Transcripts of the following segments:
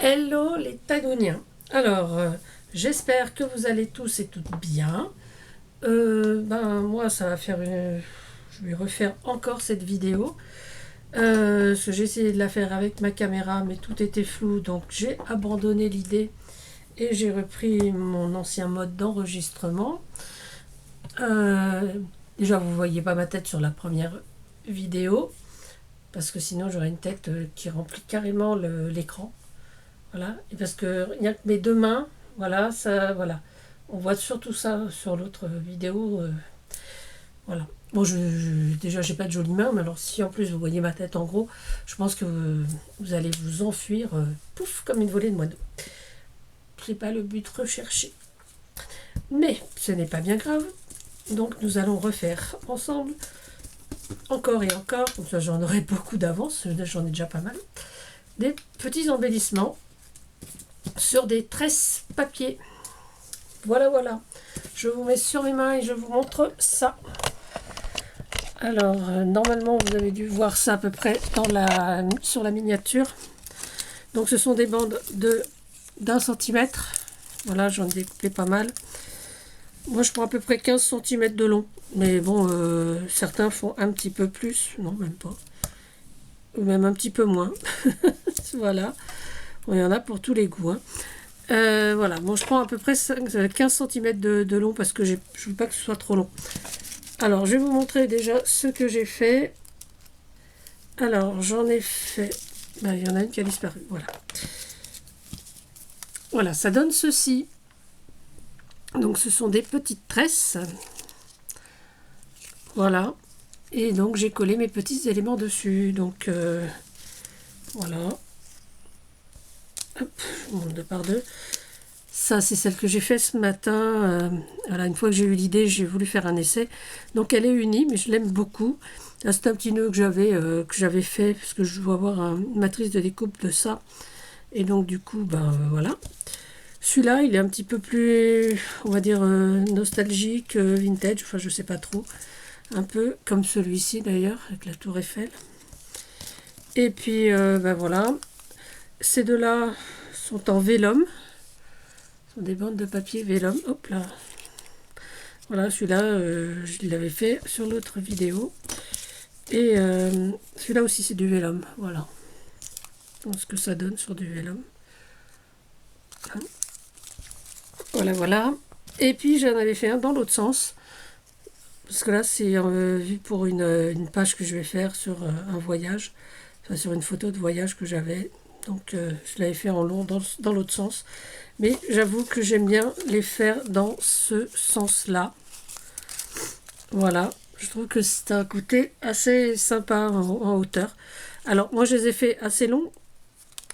Hello les Tagoniens. Alors, j'espère que vous allez tous et toutes bien. Moi, ça va faire je vais refaire encore cette vidéo. Parce que j'ai essayé de la faire avec ma caméra, mais tout était flou, donc j'ai abandonné l'idée et j'ai repris mon ancien mode d'enregistrement. Euh, Déjà, vous voyez pas ma tête sur la première vidéo, parce que sinon j'aurais une tête qui remplit carrément l'écran. Voilà, et parce que il n'y a que mes deux mains, voilà, ça, voilà. On voit surtout ça sur l'autre vidéo, voilà. Bon, déjà, j'ai pas de jolies mains, mais alors si en plus vous voyez ma tête en gros, je pense que vous allez vous enfuir, pouf, comme une volée de moineaux. C'est pas le but recherché. Mais ce n'est pas bien grave, donc nous allons refaire ensemble, encore et encore, comme ça j'en aurai beaucoup d'avance, j'en ai déjà pas mal, des petits embellissements sur des tresses papier. Voilà, voilà. Je vous mets sur mes mains et je vous montre ça. Alors, normalement, vous avez dû voir ça à peu près sur la miniature. Donc, ce sont des bandes d'1 centimètre. Voilà, j'en ai découpé pas mal. Moi, je prends à peu près 15 cm de long. Mais bon, certains font un petit peu plus. Non, même pas. Ou même un petit peu moins. Voilà. Bon, il y en a pour tous les goûts, hein. Voilà, bon, je prends à peu près 15 cm de long parce que je ne veux pas que ce soit trop long. Alors, je vais vous montrer déjà ce que j'ai fait. Alors, j'en ai fait... il y en a une qui a disparu, voilà. Voilà, ça donne ceci. Donc, ce sont des petites tresses. Voilà. Et donc, j'ai collé mes petits éléments dessus. Donc, voilà. Hop, je monte deux par deux. Ça, c'est celle que j'ai fait ce matin. Voilà, une fois que j'ai eu l'idée, j'ai voulu faire un essai. Donc, elle est unie, mais je l'aime beaucoup. Là, c'est un petit nœud que j'avais fait, parce que je dois avoir une matrice de découpe de ça. Et donc, du coup, voilà. Celui-là, il est un petit peu plus, on va dire, nostalgique, vintage. Enfin, je sais pas trop. Un peu comme celui-ci, d'ailleurs, avec la tour Eiffel. Et puis, voilà. Ces deux-là sont en vélum. Ce sont des bandes de papier vélum. Hop là. Voilà, celui-là, je l'avais fait sur l'autre vidéo. Et celui-là aussi, c'est du vélum. Voilà. Donc, ce que ça donne sur du vélum. Voilà, voilà. Et puis, j'en avais fait un dans l'autre sens. Parce que là, c'est vu pour une page que je vais faire sur un voyage. Enfin, sur une photo de voyage que j'avais. Donc, je l'avais fait en long dans l'autre sens. Mais j'avoue que j'aime bien les faire dans ce sens-là. Voilà. Je trouve que c'est un côté assez sympa en hauteur. Alors, moi, je les ai fait assez longs.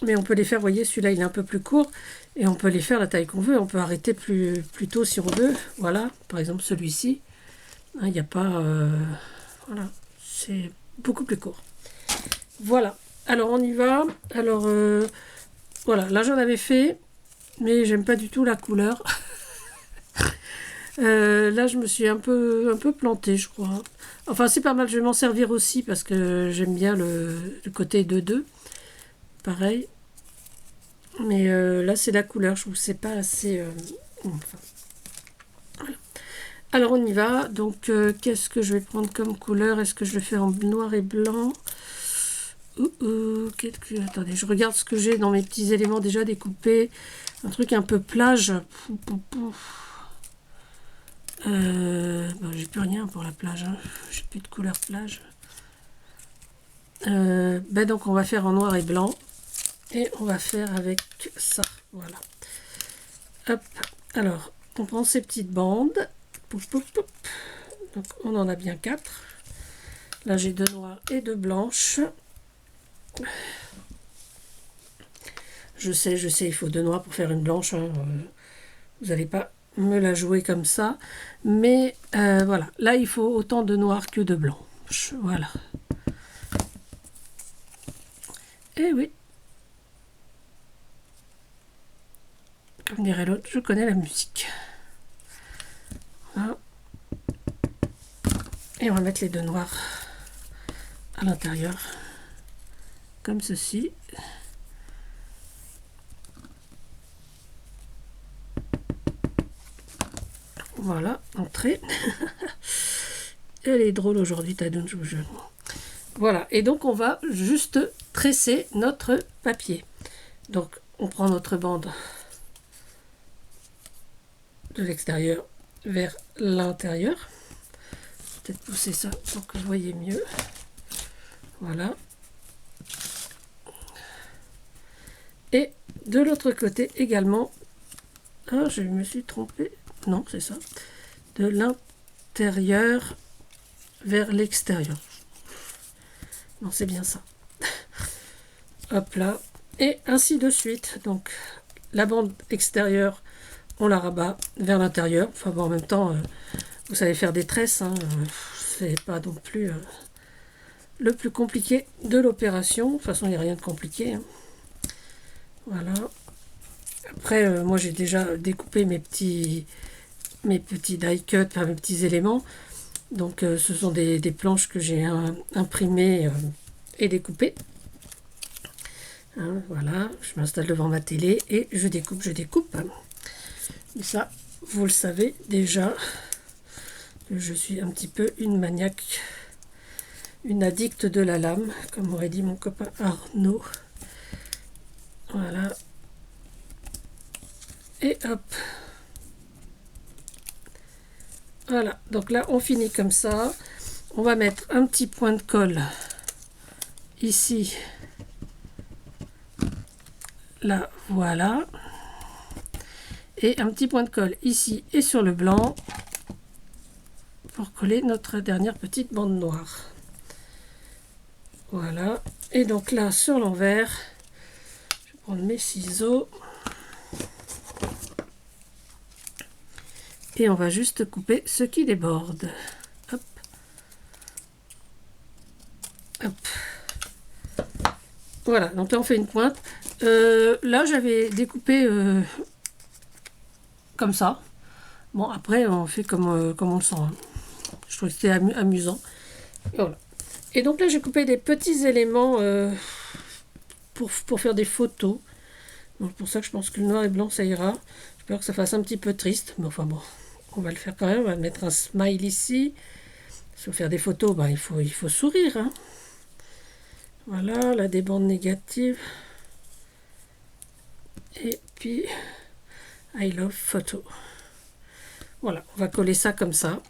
Mais on peut les faire, vous voyez, celui-là, il est un peu plus court. Et on peut les faire la taille qu'on veut. On peut arrêter plus tôt si on veut. Voilà. Par exemple, celui-ci. Il n'y a pas... voilà. C'est beaucoup plus court. Voilà. Alors, on y va. Alors, voilà. Là, j'en avais fait. Mais j'aime pas du tout la couleur. Là, je me suis un peu plantée, je crois. Enfin, c'est pas mal. Je vais m'en servir aussi parce que j'aime bien le côté 2-2. Pareil. Mais là, c'est la couleur. Je trouve que c'est pas assez... enfin. Voilà. Alors, on y va. Donc, qu'est-ce que je vais prendre comme couleur? Est-ce que je vais faire en noir et blanc? Attendez, je regarde ce que j'ai dans mes petits éléments déjà découpés. Un truc un peu plage. J'ai plus rien pour la plage, hein. J'ai plus de couleur plage. Donc on va faire en noir et blanc et on va faire avec ça. Voilà. Hop. Alors on prend ces petites bandes. Poup, poup, poup. Donc on en a bien 4. Là j'ai 2 noires et 2 blanches. Je sais, il faut 2 noirs pour faire une blanche, hein. Vous n'allez pas me la jouer comme ça, mais voilà, là il faut autant de noir que de blanc. Voilà. Et oui, comme dirait l'autre, je connais la musique. Voilà. Et on va mettre les 2 noirs à l'intérieur, comme ceci. Voilà, entrée. Elle est drôle aujourd'hui, Tadoun, je vous jure. Voilà, et donc on va juste tresser notre papier. Donc on prend notre bande de l'extérieur vers l'intérieur. Peut-être pousser ça pour que vous voyez mieux. Voilà. Et de l'autre côté également. Ah, je me suis trompée. Non, c'est ça. De l'intérieur vers l'extérieur. Non, c'est bien ça. Hop là. Et ainsi de suite. Donc, la bande extérieure, on la rabat vers l'intérieur. Enfin bon, en même temps, vous savez faire des tresses. Hein, c'est pas non plus le plus compliqué de l'opération. De toute façon, il n'y a rien de compliqué. Hein. Voilà. Après, moi, j'ai déjà découpé mes petits die cut, enfin, mes petits éléments. Donc, ce sont des planches que j'ai imprimées et découpées. Hein, voilà, je m'installe devant ma télé et je découpe. Et ça, vous le savez déjà, que je suis un petit peu une maniaque, une addicte de la lame, comme aurait dit mon copain Arnaud. Voilà. Et hop. Voilà, donc là, on finit comme ça. On va mettre un petit point de colle ici. Là, voilà. Et un petit point de colle ici et sur le blanc pour coller notre dernière petite bande noire. Voilà. Et donc là, sur l'envers, je vais prendre mes ciseaux. Et on va juste couper ce qui déborde. Hop. Hop. Voilà, donc là on fait une pointe. Là j'avais découpé comme ça. Bon, après on fait comme on le sent. Hein. Je trouve que c'était amusant. Et voilà. Et donc là j'ai coupé des petits éléments pour faire des photos. Donc pour ça que je pense que le noir et blanc ça ira. J'ai peur que ça fasse un petit peu triste, mais enfin bon. On va le faire quand même, on va mettre un smile ici. Si on veut faire des photos, ben, il faut sourire. Hein. Voilà, là des bandes négatives. Et puis, I love photo. Voilà, on va coller ça comme ça.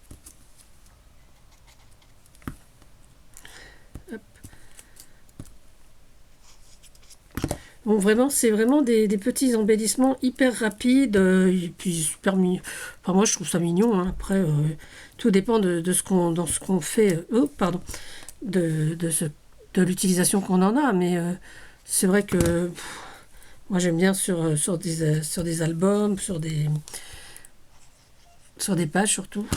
Hop. Bon, vraiment, c'est vraiment des petits embellissements hyper rapides et puis super mignons. Enfin, moi, je trouve ça mignon. Hein. Après, tout dépend de ce qu'on fait. Pardon. De l'utilisation qu'on en a. Mais c'est vrai que moi, j'aime bien sur des albums, sur des pages surtout.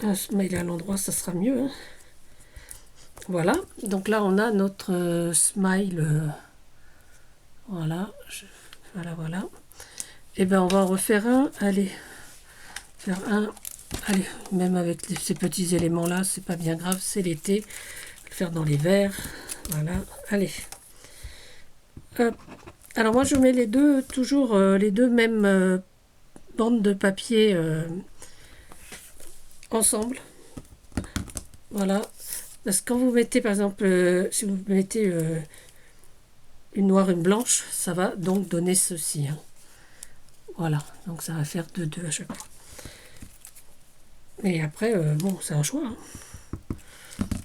Un smile à l'endroit, ça sera mieux. Hein. Voilà, donc là on a notre smile. Voilà, voilà. Et ben on va en refaire un. Allez, faire un. Allez, même avec ces petits éléments là, c'est pas bien grave, c'est l'été. Le faire dans les verres. Voilà, allez. Hop. Alors moi je mets les deux, toujours les deux mêmes bandes de papier ensemble. Voilà. Parce que quand vous mettez, par exemple, si vous mettez une noire, une blanche, ça va donc donner ceci. Hein. Voilà, donc ça va faire deux à chaque fois. Et après, bon, c'est un choix. Hein.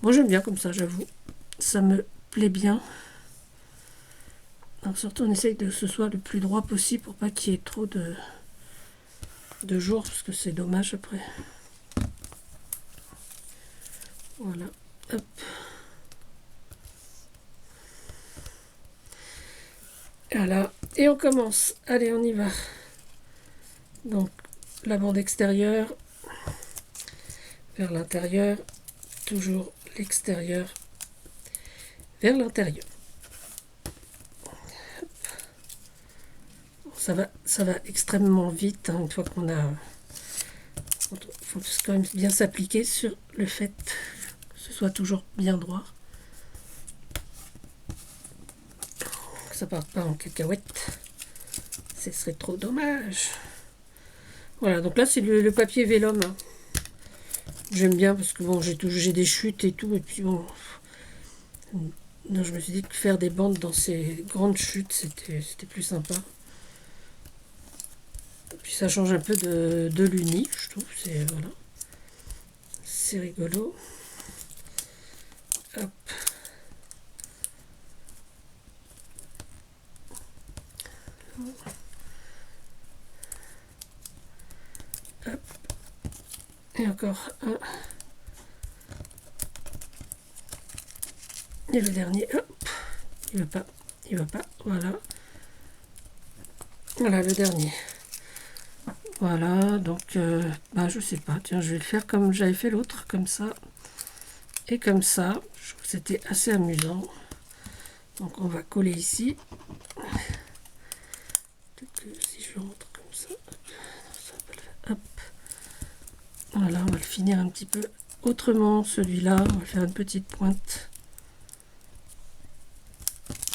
Moi, j'aime bien comme ça, j'avoue. Ça me plaît bien. Alors, surtout, on essaye de que ce soit le plus droit possible pour pas qu'il y ait trop de jours, parce que c'est dommage après. Voilà. Hop. Voilà. Et on commence. Allez, on y va. Donc, la bande extérieure vers l'intérieur. Toujours l'extérieur vers l'intérieur. Ça va extrêmement vite. Hein, une fois qu'on a... Il faut quand même bien s'appliquer sur le fait que ce soit toujours bien droit. Que ça parte pas en cacahuète. Ce serait trop dommage. Voilà, donc là c'est le papier vélum. Hein. J'aime bien parce que bon, j'ai des chutes et tout, et puis bon, non, je me suis dit que faire des bandes dans ces grandes chutes, c'était plus sympa. Et puis ça change un peu de l'uni, je trouve. C'est voilà, c'est rigolo. Hop. Hop. Et encore un. Et le dernier, hop, il va pas, il va pas, voilà. Voilà le dernier. Voilà, donc, je sais pas, tiens, je vais le faire comme j'avais fait l'autre, comme ça. Et comme ça, je trouve que c'était assez amusant. Donc on va coller ici. Peut-être que si je rentre comme ça, hop. Voilà, on va le finir un petit peu autrement, celui-là. On va faire une petite pointe.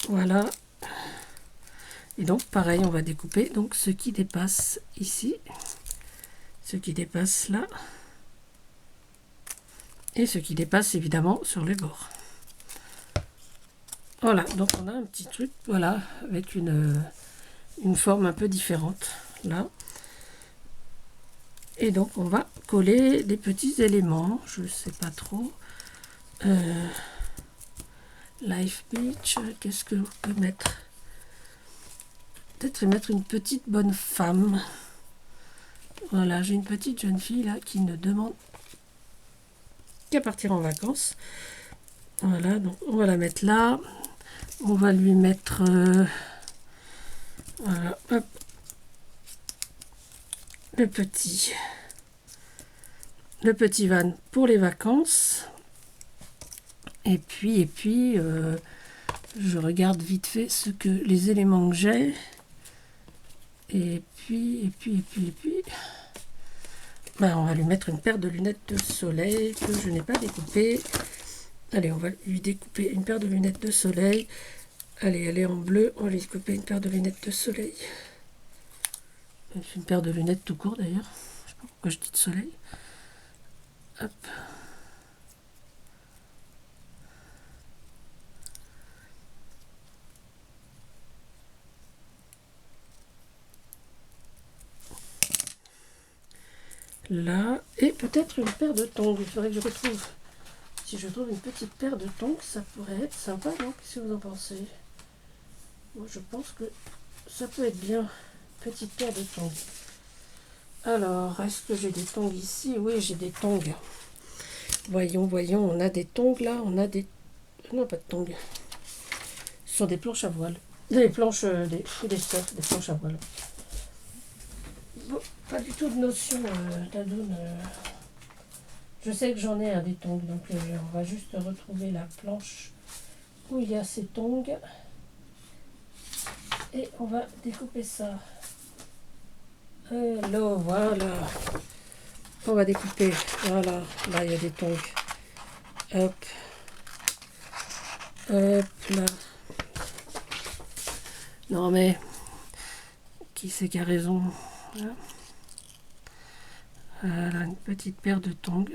Voilà. Et donc pareil, on va découper donc ce qui dépasse ici, ce qui dépasse là, et ce qui dépasse évidemment sur les bords. Voilà, donc on a un petit truc, voilà, avec une forme un peu différente là. Et donc on va coller des petits éléments, je ne sais pas trop. Life Beach, qu'est-ce que vous pouvez mettre? Peut-être mettre une petite bonne femme. Voilà, j'ai une petite jeune fille là qui ne demande qu'à partir en vacances. Voilà, donc on va la mettre là. On va lui mettre voilà, hop, le petit van pour les vacances. Et puis je regarde vite fait les éléments que j'ai. Et puis, on va lui mettre une paire de lunettes de soleil que je n'ai pas découpées. Allez, on va lui découper une paire de lunettes de soleil. Allez, elle est en bleu, on va lui découper une paire de lunettes de soleil. Une paire de lunettes tout court d'ailleurs. Je sais pas pourquoi je dis de soleil. Hop. Là, et peut-être une paire de tongs. Il faudrait que je retrouve. Si je trouve une petite paire de tongs, ça pourrait être sympa, non? Qu'est-ce que vous en pensez? Moi, je pense que ça peut être bien. Petite paire de tongs. Alors, est-ce que j'ai des tongs ici? Oui, j'ai des tongs. Voyons, on a des tongs là, on a des... Non, pas de tongs. Ce sont des planches à voile. Des planches, des stuffs, des planches à voile. Bon, pas du tout de notion d'Adoun. Je sais que j'en ai un des tongs, donc on va juste retrouver la planche où il y a ces tongs. Et on va découper ça. Alors, voilà. On va découper. Voilà, là il y a des tongs. Hop. Hop, là. Non mais, qui c'est qui a raison? Voilà. Voilà, une petite paire de tongs.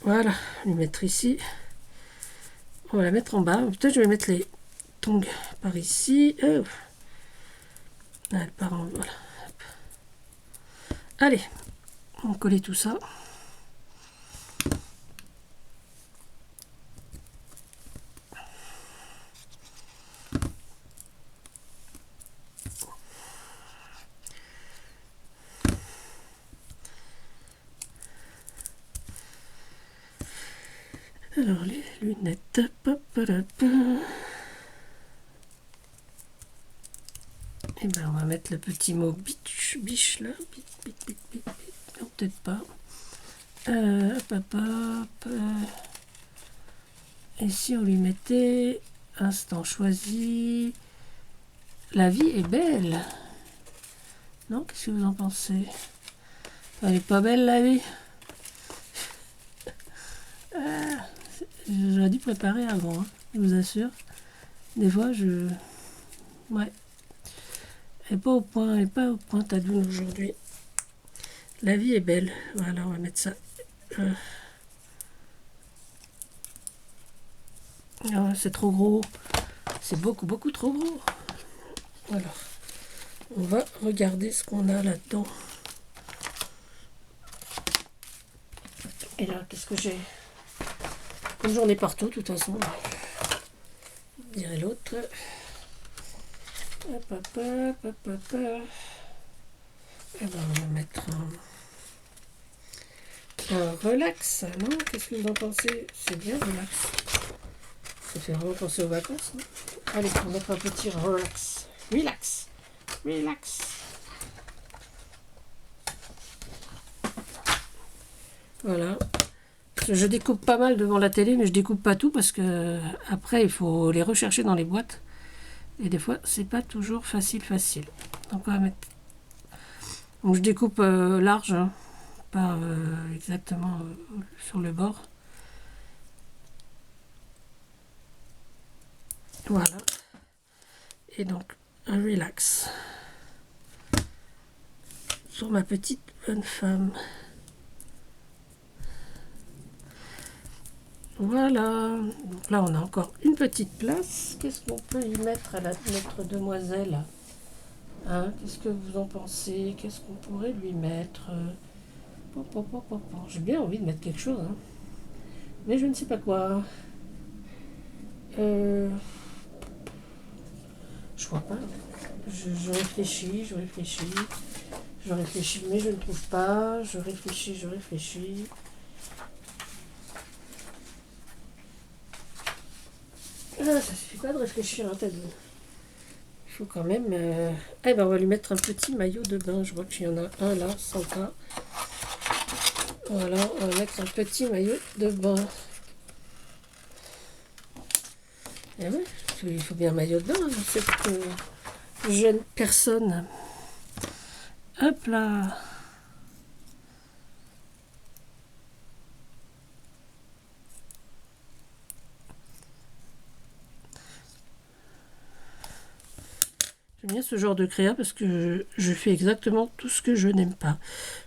Voilà, je vais mettre ici. On va la mettre en bas. Peut-être je vais mettre les tongs par ici. Elle part en... Voilà. Hop. Allez, on va coller tout ça. Alors les lunettes, et ben on va mettre le petit mot biche là, non peut-être pas. Hop. Et si on lui mettait instant choisi, la vie est belle. Non, qu'est-ce que vous en pensez? Elle est pas belle la vie? J'aurais dû préparer avant, hein, je vous assure. Des fois, ouais. Elle n'est pas au point, elle n'est pas au point Tadoune aujourd'hui. La vie est belle. Voilà, on va mettre ça. Ah, c'est trop gros. C'est beaucoup trop gros. Alors, on va regarder ce qu'on a là-dedans. Et là, qu'est-ce que j'ai? Comme j'en ai partout, de toute façon. Je dirais l'autre. Hop, hop, hop, hop, hop, hop. Et ben, on va mettre un relax. Non, qu'est-ce que vous en pensez? C'est bien, relax. Ça fait vraiment penser aux vacances. Non? Allez, on va mettre un petit relax. Relax. Relax. Voilà. Je découpe pas mal devant la télé, mais je découpe pas tout parce que après il faut les rechercher dans les boîtes. Et des fois, c'est pas toujours facile. Donc on va mettre. Donc je découpe large, hein, pas exactement sur le bord. Voilà. Et donc un relax sur ma petite bonne femme. Voilà, donc là on a encore une petite place. Qu'est-ce qu'on peut y mettre à notre demoiselle, hein? Qu'est-ce que vous en pensez? Qu'est-ce qu'on pourrait lui mettre? J'ai bien envie de mettre quelque chose, hein, mais je ne sais pas quoi. Je vois pas. Je réfléchis, mais je ne trouve pas. Je réfléchis. Ah, ça suffit pas de réfléchir, hein, Tadoune. Il faut quand même... Eh ben, on va lui mettre un petit maillot de bain. Je vois qu'il y en a un là, sympa. Voilà, on va mettre un petit maillot de bain. Eh oui, il faut bien un maillot de bain, hein, cette jeune personne. Hop là. J'aime bien ce genre de créa parce que je fais exactement tout ce que je n'aime pas.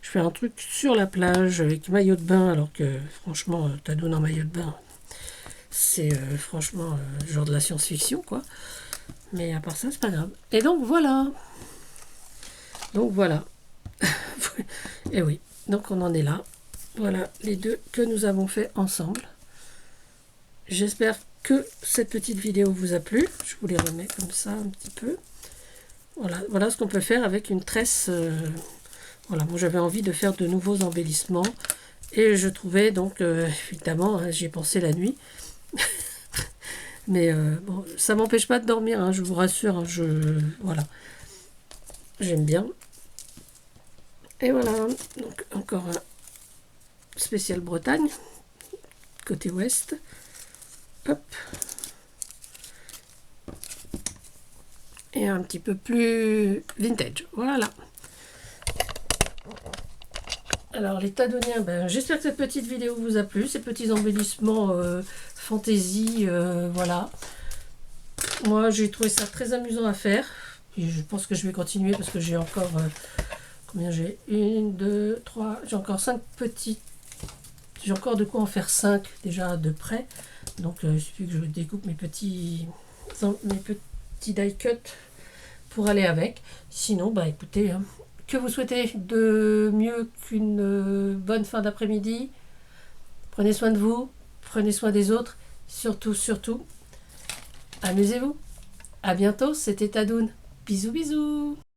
Je fais un truc sur la plage avec maillot de bain, alors que franchement, Tadoune en maillot de bain, c'est franchement genre de la science-fiction, quoi. Mais à part ça, c'est pas grave. Et donc voilà. Et oui, donc on en est là. Voilà les deux que nous avons fait ensemble. J'espère que cette petite vidéo vous a plu. Je vous les remets comme ça un petit peu. Voilà ce qu'on peut faire avec une tresse. Voilà, moi j'avais envie de faire de nouveaux embellissements. Et je trouvais donc, évidemment, hein, j'y ai pensé la nuit. Mais bon, ça m'empêche pas de dormir, hein, je vous rassure. Hein, voilà, j'aime bien. Et voilà, donc encore un spécial Bretagne, côté ouest. Hop. Et un petit peu plus vintage, voilà. Alors les Tadouniens, ben, j'espère que cette petite vidéo vous a plu, ces petits embellissements fantaisie, voilà. Moi j'ai trouvé ça très amusant à faire, et je pense que je vais continuer parce que j'ai encore, combien j'ai? 1, 2, 3, j'ai encore 5 petits, j'ai encore de quoi en faire 5 déjà de près, donc il suffit que je découpe mes petits die cut pour aller avec. Sinon, bah écoutez, hein, que vous souhaitez de mieux qu'une bonne fin d'après-midi. Prenez soin de vous, prenez soin des autres, surtout, amusez-vous. À bientôt, c'était Tadoune. Bisous.